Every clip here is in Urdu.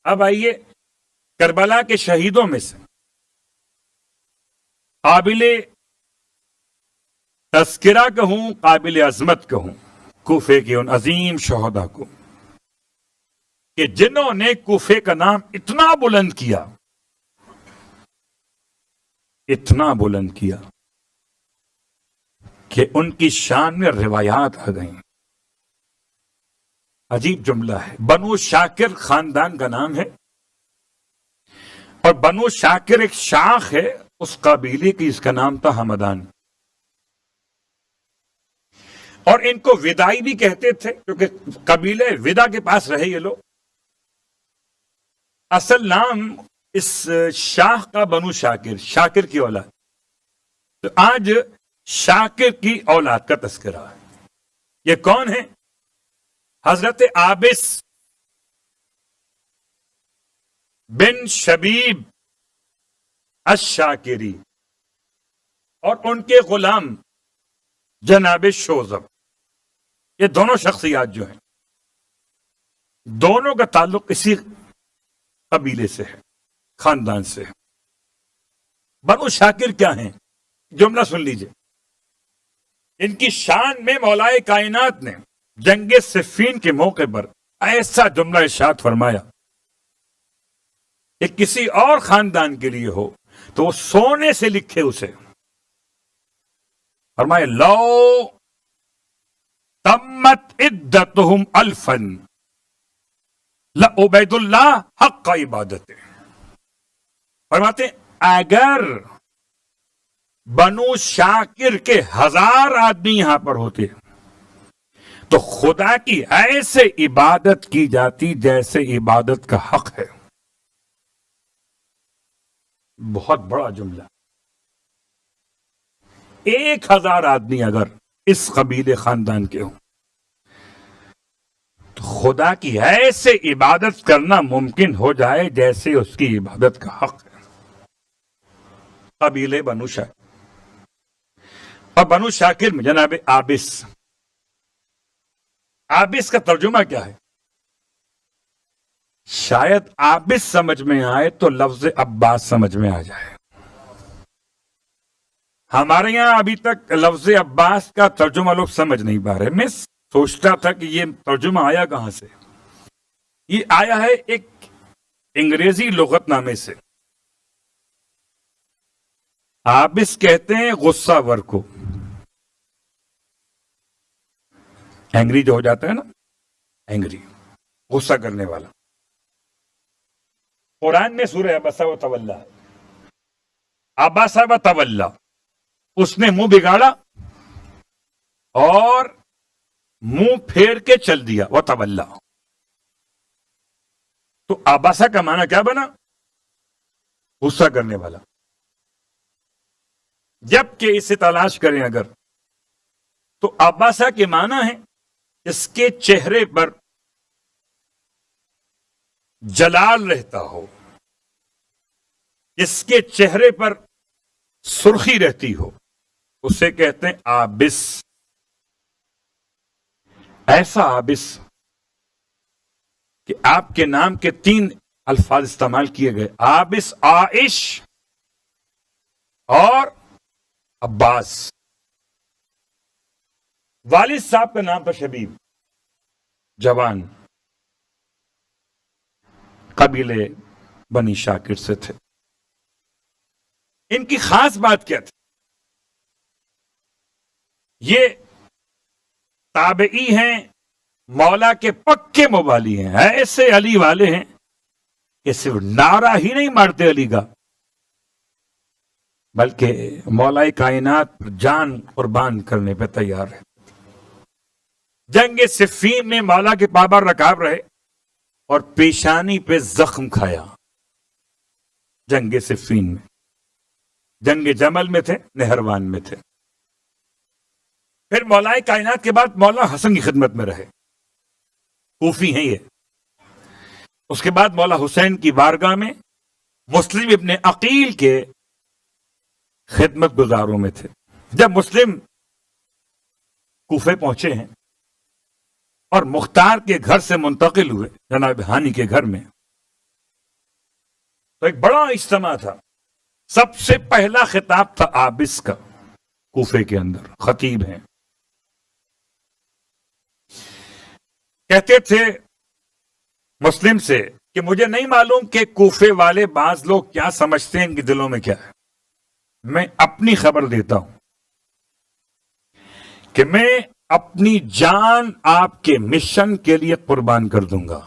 اب آئیے کربلا کے شہیدوں میں سے قابل تذکرہ کہوں، قابل عظمت کہوں کوفے کے ان عظیم شہداء کو کہ جنہوں نے کوفے کا نام اتنا بلند کیا، اتنا بلند کیا کہ ان کی شان میں روایات آ گئیں۔ عجیب جملہ ہے، بنو شاکر خاندان کا نام ہے، اور بنو شاکر ایک شاخ ہے اس قبیلے کی، اس کا نام تھا ہمدان، اور ان کو ودائی بھی کہتے تھے کیونکہ قبیلے ودا کے پاس رہے یہ لوگ۔ اصل نام اس شاخ کا بنو شاکر، شاکر کی اولاد، تو آج شاکر کی اولاد کا تذکرہ ہے۔ یہ کون ہے؟ حضرت عابس بن شبیب الشاکری اور ان کے غلام جناب شوذب، یہ دونوں شخصیات جو ہیں، دونوں کا تعلق اسی قبیلے سے ہے، خاندان سے ہے۔ بنو شاکر کیا ہیں؟ جملہ سن لیجئے۔ ان کی شان میں مولائے کائنات نے جنگ صفین کے موقع پر ایسا جملہ ارشاد فرمایا کہ کسی اور خاندان کے لیے ہو تو وہ سونے سے لکھے اسے۔ فرمایا لو تمت عدتہم الفا لعبید اللہ حق عبادت۔ فرماتے اگر بنو شاکر کے 1000 آدمی یہاں پر ہوتے تو خدا کی ایسے عبادت کی جاتی جیسے عبادت کا حق ہے۔ بہت بڑا جملہ۔ 1000 آدمی اگر اس قبیلے خاندان کے ہوں تو خدا کی ایسے عبادت کرنا ممکن ہو جائے جیسے اس کی عبادت کا حق ہے۔ قبیلے بنو شاکر، اور بنو شاکر میں جناب عابس۔ عابس کا ترجمہ کیا ہے؟ شاید عابس سمجھ میں آئے تو لفظ عباس سمجھ میں آ جائے۔ ہمارے یہاں ابھی تک لفظ عباس کا ترجمہ لوگ سمجھ نہیں پا رہے۔ میں سوچتا تھا کہ یہ ترجمہ آیا کہاں سے؟ یہ آیا ہے ایک انگریزی لغت نامے سے۔ عابس کہتے ہیں غصہ ور کو، اینگری جو ہو جاتا ہے نا، اینگری، غصہ کرنے والا۔ قرآن میں سورہ عبسہ و تولا، عبسہ و تولا، اس نے منہ بگاڑا اور منہ پھیر کے چل دیا، وہ تولا۔ تو عبسہ کا معنی کیا بنا؟ غصہ کرنے والا۔ جبکہ اسے تلاش کریں اگر تو عبسہ کے معنی ہے اس کے چہرے پر جلال رہتا ہو، اس کے چہرے پر سرخی رہتی ہو، اسے کہتے ہیں عابس۔ ایسا عابس کہ آپ کے نام کے 3 الفاظ استعمال کیے گئے، عابس، عائش اور عباس۔ والد صاحب کا نام تھا شبیب، جوان، قبیلے بنی شاکر سے تھے۔ ان کی خاص بات کیا تھی؟ یہ تابعی ہیں، مولا کے پکے موالی ہیں، ایسے علی والے ہیں کہ صرف نعرہ ہی نہیں مارتے علی کا، بلکہ مولا کائنات پر جان قربان کرنے پہ تیار ہے۔ جنگ صفین میں مولا کے پابر رکاب رہے اور پیشانی پہ زخم کھایا۔ جنگ صفین میں، جنگ جمل میں تھے، نہروان میں تھے۔ پھر مولا کائنات کے بعد مولا حسن کی خدمت میں رہے، کوفی ہیں یہ۔ اس کے بعد مولا حسین کی بارگاہ میں مسلم ابن عقیل کے خدمت گزاروں میں تھے۔ جب مسلم کوفے پہنچے ہیں اور مختار کے گھر سے منتقل ہوئے جناب ہانی کے گھر میں، تو ایک بڑا اجتماع تھا. سب سے پہلا خطاب تھا عابس کا، کوفے کے اندر خطیب ہیں. کہتے تھے مسلم سے کہ مجھے نہیں معلوم کہ کوفے والے بعض لوگ کیا سمجھتے ہیں، ان کے دلوں میں کیا ہے. میں اپنی خبر دیتا ہوں کہ میں اپنی جان آپ کے مشن کے لیے قربان کر دوں گا،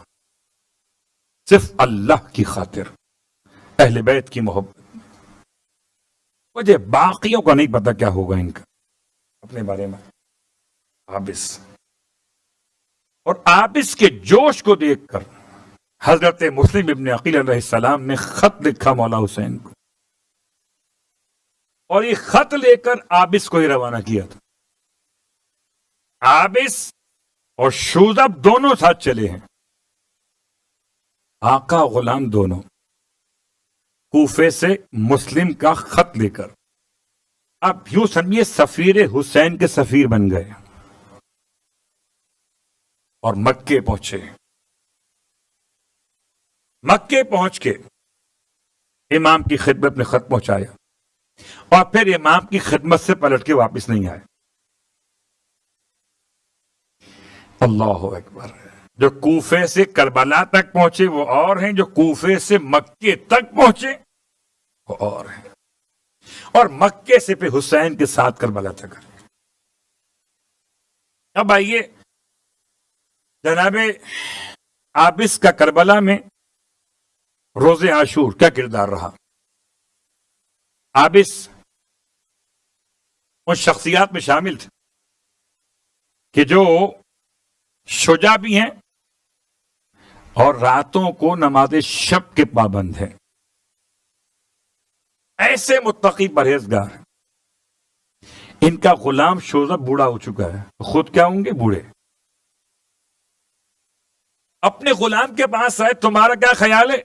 صرف اللہ کی خاطر، اہل بیت کی محبت. مجھے باقیوں کا نہیں پتا کیا ہوگا ان کا اپنے بارے میں. عابس اور عابس کے جوش کو دیکھ کر حضرت مسلم ابن عقیل علیہ السلام نے خط لکھا مولا حسین کو، اور یہ خط لے کر عابس کو ہی روانہ کیا تھا. عابس اور شوذب دونوں ساتھ چلے ہیں، آقا غلام دونوں، کوفے سے مسلم کا خط لے کر. اب یوں سمجھیے سفیر حسین کے سفیر بن گئے اور مکے پہنچے. مکے پہنچ کے امام کی خدمت میں خط پہنچایا اور پھر امام کی خدمت سے پلٹ کے واپس نہیں آئے. اللہ اکبر. جو کوفے سے کربلا تک پہنچے وہ اور ہیں، جو کوفے سے مکے تک پہنچے وہ اور ہیں، اور مکے سے پہ حسین کے ساتھ کربلا تک. اب آئیے جناب عابس کا کربلا میں روز عاشور کیا کردار رہا. عابس ان شخصیات میں شامل تھے کہ جو شجاع بھی ہیں اور راتوں کو نماز شب کے پابند ہیں. ایسے متقی پرہیزگار. ان کا غلام شوذب بوڑھا ہو چکا ہے، خود کیا ہوں گے؟ بوڑھے. اپنے غلام کے پاس آئے، تمہارا کیا خیال ہے؟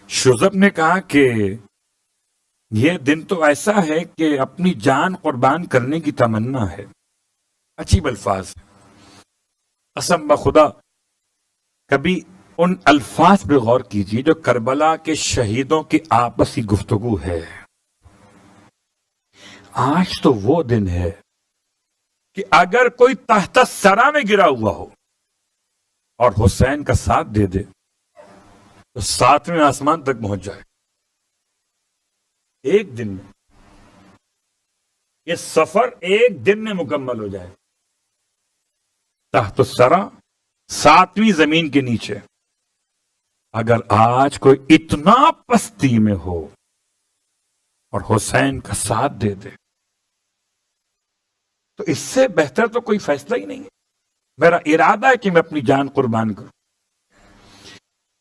شوذب نے کہا کہ یہ دن تو ایسا ہے کہ اپنی جان قربان کرنے کی تمنا ہے. عجیب الفاظ. قسم بخدا کبھی ان الفاظ پہ غور کیجیے جو کربلا کے شہیدوں کی آپسی گفتگو ہے. آج تو وہ دن ہے کہ اگر کوئی تحت سرا میں گرا ہوا ہو اور حسین کا ساتھ دے دے تو 7ویں آسمان تک پہنچ جائے. ایک دن میں یہ سفر ایک دن میں مکمل ہو جائے. تحت الثری 7ویں زمین کے نیچے. اگر آج کوئی اتنا پستی میں ہو اور حسین کا ساتھ دے دے تو اس سے بہتر تو کوئی فیصلہ ہی نہیں ہے. میرا ارادہ ہے کہ میں اپنی جان قربان کروں.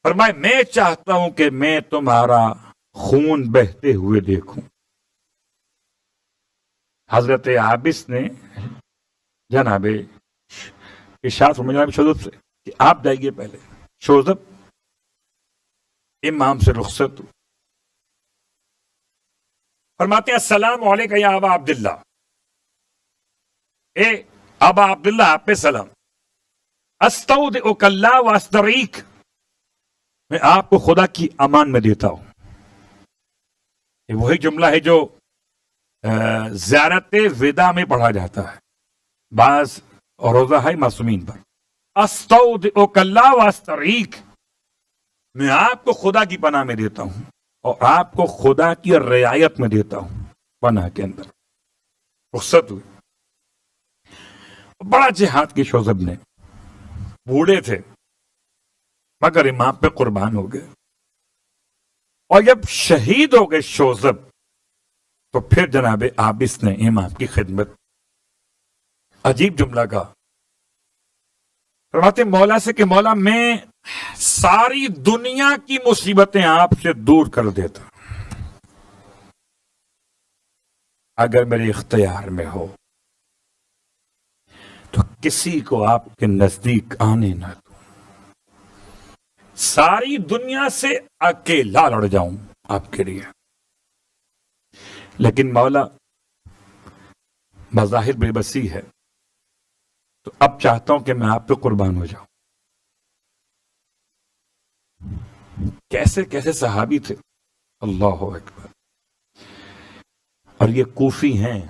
فرمائے میں چاہتا ہوں کہ میں تمہارا خون بہتے ہوئے دیکھوں. حضرت عابس نے جناب ارشاد فرمایا شوذب سے کہ آپ جائیے پہلے. شوذب امام سے رخصت. فرماتے ہیں السلام علیکم یا ابا عبداللہ. اے ابا عبداللہ آپ پہ سلام. استودعک اللہ واستریک، میں آپ کو خدا کی امان میں دیتا ہوں. یہ وہی جملہ ہے جو زیارت وداع میں پڑھا جاتا ہے بعض روزہ ہے معصومین پر. استودعک اللہ واستریک، میں آپ کو خدا کی پناہ میں دیتا ہوں اور آپ کو خدا کی رعایت میں دیتا ہوں. پناہ کے اندر رخصت ہوئی. بڑا جہاد کی شوذب نے، بوڑھے تھے مگر امام پہ قربان ہو گئے. اور جب شہید ہو گئے شوذب تو پھر جناب عابس نے امام کی خدمت. عجیب جملہ کا فرماتے مولا سے کہ مولا میں ساری دنیا کی مصیبتیں آپ سے دور کر دیتا اگر میرے اختیار میں ہو تو کسی کو آپ کے نزدیک آنے نہ دوں. ساری دنیا سے اکیلا لڑ جاؤں آپ کے لیے. لیکن مولا بظاہر بے بسی ہے تو اب چاہتا ہوں کہ میں آپ پہ قربان ہو جاؤں. کیسے کیسے صحابی تھے، اللہ اکبر. اور یہ کوفی ہیں،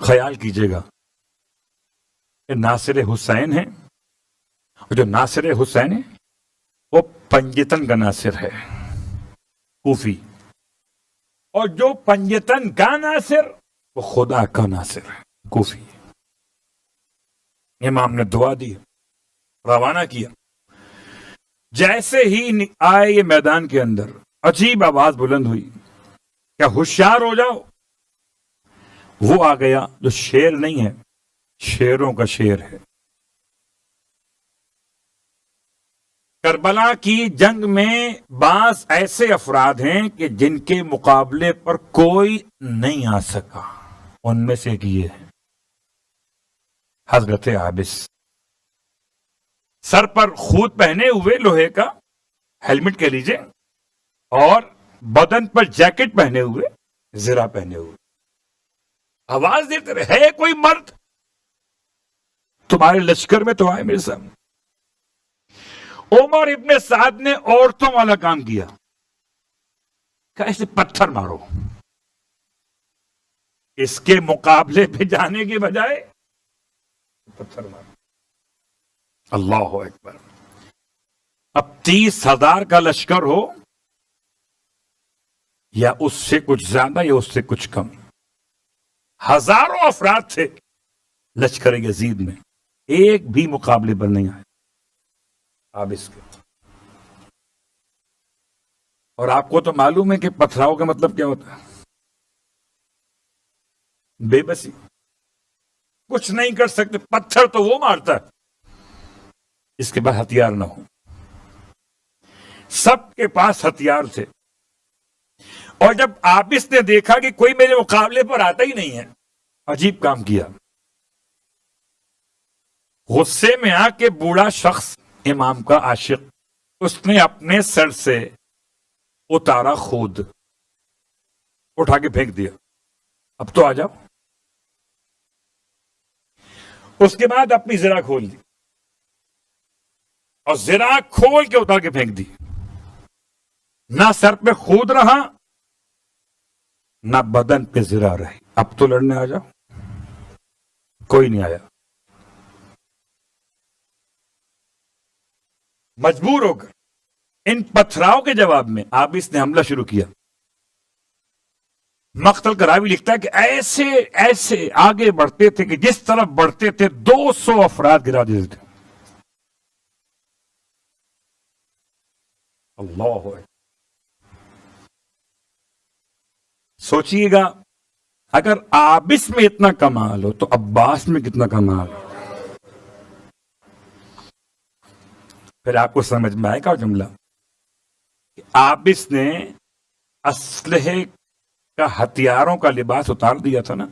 خیال کیجئے گا، یہ ناصر حسین ہیں، اور جو ناصر حسین ہے وہ پنجتن کا ناصر ہے، کوفی. اور جو پنجتن کا ناصر وہ خدا کا ناصر ہے، کوفی. امام نے دعا دی، روانہ کیا. جیسے ہی آئے یہ میدان کے اندر، عجیب آواز بلند ہوئی، کیا ہوشیار ہو جاؤ. وہ آ گیا جو شیر نہیں ہے، شیروں کا شیر ہے. کربلا کی جنگ میں بعض ایسے افراد ہیں کہ جن کے مقابلے پر کوئی نہیں آ سکا. ان میں سے ایک یہ ہے حضرت عابس. سر پر خود پہنے ہوئے لوہے کا ہیلمٹ کہہ لیجئے، اور بدن پر جیکٹ پہنے ہوئے، زرہ پہنے ہوئے، آواز دیتے رہے، ہے کوئی مرد تمہارے لشکر میں تو آئے میرے سامنے. عمر ابن سعد نے عورتوں والا کام کیا، کہ ایسے پتھر مارو. اس کے مقابلے پہ جانے کے بجائے پتھر مارو. اللہ اکبر. اب 30,000 کا لشکر ہو یا اس سے کچھ زیادہ یا اس سے کچھ کم، ہزاروں افراد تھے لشکر یزید میں، ایک بھی مقابلے پر نہیں آئے آپ اس کے. اور آپ کو تو معلوم ہے کہ پتھراؤ کا مطلب کیا ہوتا ہے، بے بسی. کچھ نہیں کر سکتے، پتھر تو وہ مارتا ہے اس کے بعد ہتھیار نہ ہو. سب کے پاس ہتھیار تھے. اور جب عابس نے دیکھا کہ کوئی میرے مقابلے پر آتا ہی نہیں ہے، عجیب کام کیا. غصے میں آ کے بوڑھا شخص، امام کا عاشق، اس نے اپنے سر سے اتارا خود، اٹھا کے پھینک دیا. اب تو آ جاؤ. اس کے بعد اپنی زرہ کھول دی اور زرہ کھول کے اتار کے پھینک دی. نہ سر پہ خود رہا نہ بدن پہ زرہ رہی. اب تو لڑنے آ جاؤ. کوئی نہیں آیا. مجبور ہو کر ان پتھراؤ کے جواب میں عابس نے حملہ شروع کیا. مقتل کا راوی لکھتا ہے کہ ایسے ایسے آگے بڑھتے تھے کہ جس طرف بڑھتے تھے 200 افراد گرا دیتے تھے. اللہ ہے. سوچئے گا اگر عابس میں اتنا کمال ہو تو عباس میں کتنا کمال ہو. پھر آپ کو سمجھ میں آئے گا جملہ کہ عابس نے اسلحے کا، ہتھیاروں کا لباس اتار دیا تھا نا.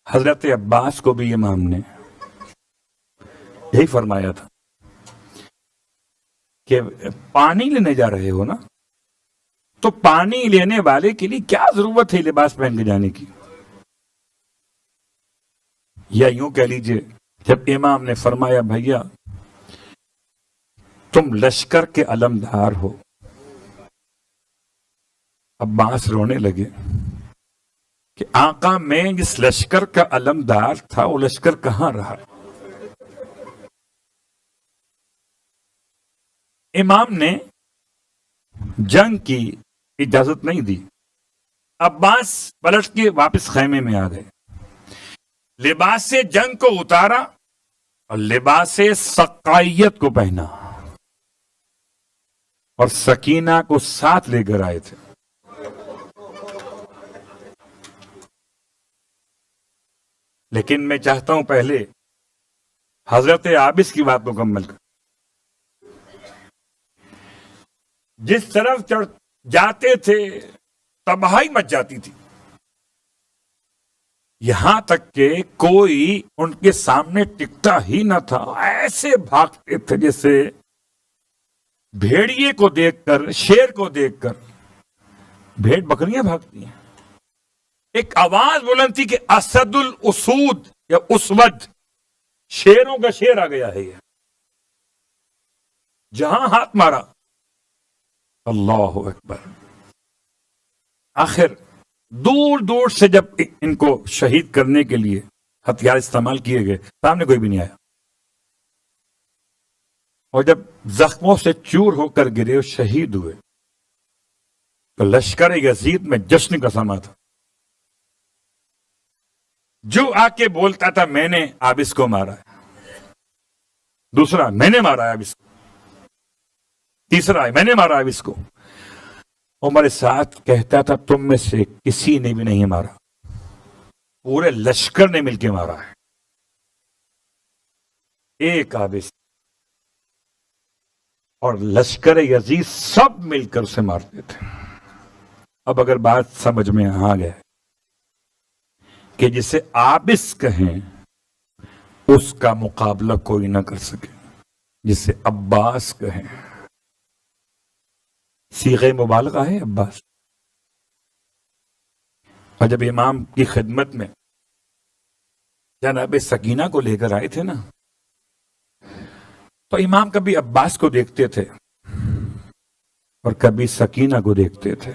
حضرت عباس کو بھی امام نے یہی فرمایا تھا کہ پانی لینے جا رہے ہو نا، تو پانی لینے والے کے لیے کیا ضرورت ہے لباس پہن کے جانے کی. یا یوں کہہ لیجئے، جب امام نے فرمایا بھیا تم لشکر کے علمدار ہو، عباس رونے لگے کہ آقا میں جس لشکر کا علمدار تھا وہ لشکر کہاں رہا. امام نے جنگ کی اجازت نہیں دی. عباس پلٹ کے واپس خیمے میں آ گئے، لباس جنگ کو اتارا اور لباس سقائیت کو پہنا، اور سکینہ کو ساتھ لے کر آئے تھے. لیکن میں چاہتا ہوں پہلے حضرت عابس کی بات مکمل کر. جس طرف جاتے تھے تباہی مچ جاتی تھی، یہاں تک کہ کوئی ان کے سامنے ٹکتا ہی نہ تھا. ایسے بھاگتے تھے جیسے بھیڑیے کو دیکھ کر، شیر کو دیکھ کر بھیڑ بکریاں بھاگتی ہیں. ایک آواز بلند تھی کہ اسد الاسود یا اسود، شیروں کا شیر آ گیا ہے. یہ جہاں ہاتھ مارا اللہ اکبر. آخر دور دور سے جب ان کو شہید کرنے کے لیے ہتھیار استعمال کیے گئے سامنے کوئی بھی نہیں آیا, اور جب زخموں سے چور ہو کر گرے اور شہید ہوئے تو لشکر یزید میں جشن کا سما تھا. جو آ کے بولتا تھا میں نے عابس کو مارا ہے, دوسرا میں نے مارا ہے عابس کو, تیسرا میں نے مارا عابس کو, عمر سعد کہتا تھا تم میں سے کسی نے بھی نہیں مارا, پورے لشکر نے مل کے مارا ہے, ایک عابس اور لشکر یزید سب مل کر اسے مارتے تھے. اب اگر بات سمجھ میں آ گئے کہ جسے عابس کہیں اس کا مقابلہ کوئی نہ کر سکے, جسے عباس کہیں, صیغہ مبالغہ ہے عباس. اور جب امام کی خدمت میں جناب سکینہ کو لے کر آئے تھے نا, تو امام کبھی عباس کو دیکھتے تھے اور کبھی سکینہ کو دیکھتے تھے.